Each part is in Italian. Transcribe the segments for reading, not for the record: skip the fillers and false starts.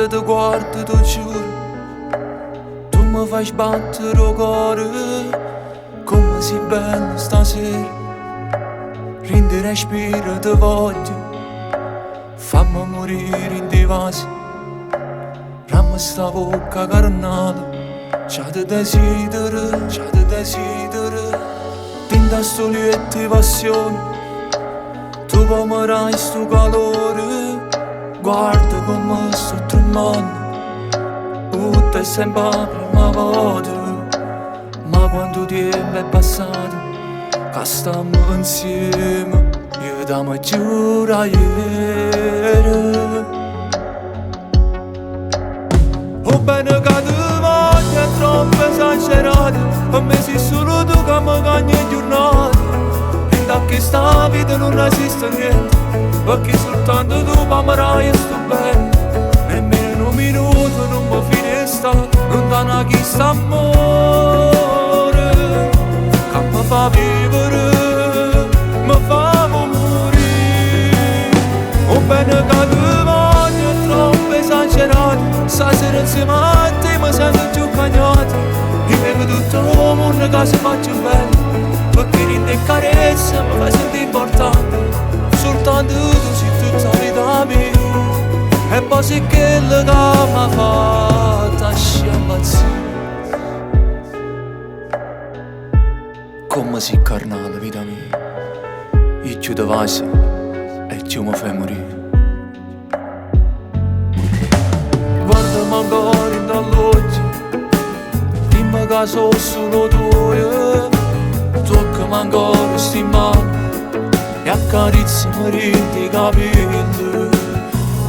mentre ti guardo ti giuro, tu mi fai sbattere il cuore. Come sei bello stasera, rindi respiro ti voglio, fammi morire in dei vasi, ramma sta bocca carnale, c'ha te desidero, tinta sto lietto di passione, tu pomerai sto calore, guarda come sto tremando, tutto è sempre la prima volta, ma quando tempo è passato, che stiamo insieme, io da me giuro ieri. O bene che ti voglio è troppo esagerato, per me sei solo tu che mi cagni giornate, e da che sta vita non esiste niente, perché soltanto tu amerai e sto bene, nemmeno un minuto non mi finisce, lontana chi sta amore, che mi fa vivere, mi fa morire. O bene che ti voglio è troppo esagerato, stasera insieme a te mi sento più cagnato, io vedo tutto il mondo che si faccia bello, perché rinde e carezza mi fa sentire importante, soltanto tu sei tutta la vita mia, e poi sei quello che mi ha fatto sciamazzare. Come sei carnale vita mia, io ci devasi e ci mi fai morire. Guardami ancora in dall'occhio, dimmi che sono solo tuo, toccami ancora sti mani e accarezzami i capelli,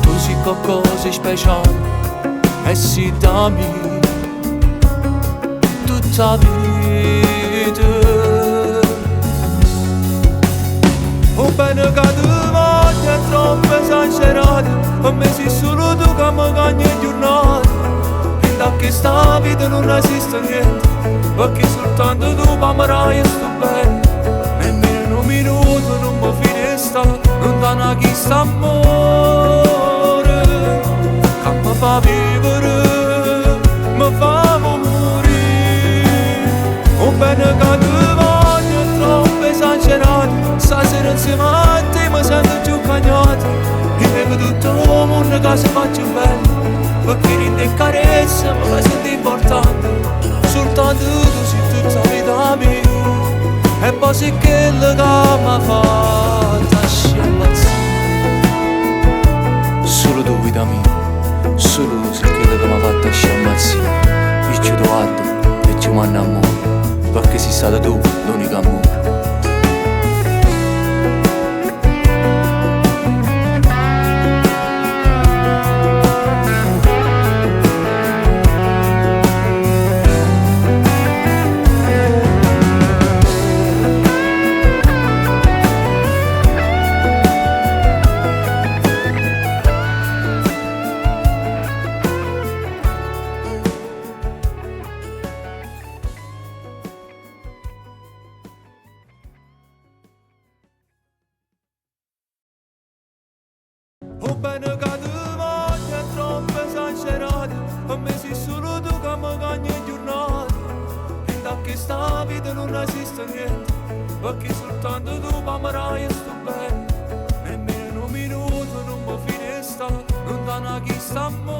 tu sei qualcosa di speciale e sei da me tutta la vita. O bene che ti voglio è troppo esagerato, per me sei solo tu che mi cagni giornate, e da che sta vita non esiste niente, perché soltanto tu amerai e sto bene, nemmeno un minuto non mi finisce, lontana chi sta amore, che mi fa vivere, mi fa morire. O bene che ti voglio è troppo esagerato, stasera insieme a te mi sento più cagnato, io vedo tutto il mondo che si faccia bello, perché rinde e carezza mi fa sentire importante, soltanto tu sei tutta la vita mia, e poi sei quello che mi ha fatto sciamazzare. Solo tu vita mia, solo tu sei quello che mi ha fatto sciamazzare, io ci guardo e ci mando amore, perché sei stato tu l'unico amore. O bene che ti voglio è troppo esagerato, per me sei solo tu che mi cagni giornate, e da che sta vita non esiste niente, perché soltanto tu amerai e sto bene, nemmeno un minuto non mi finisce, lontana chi sta amore.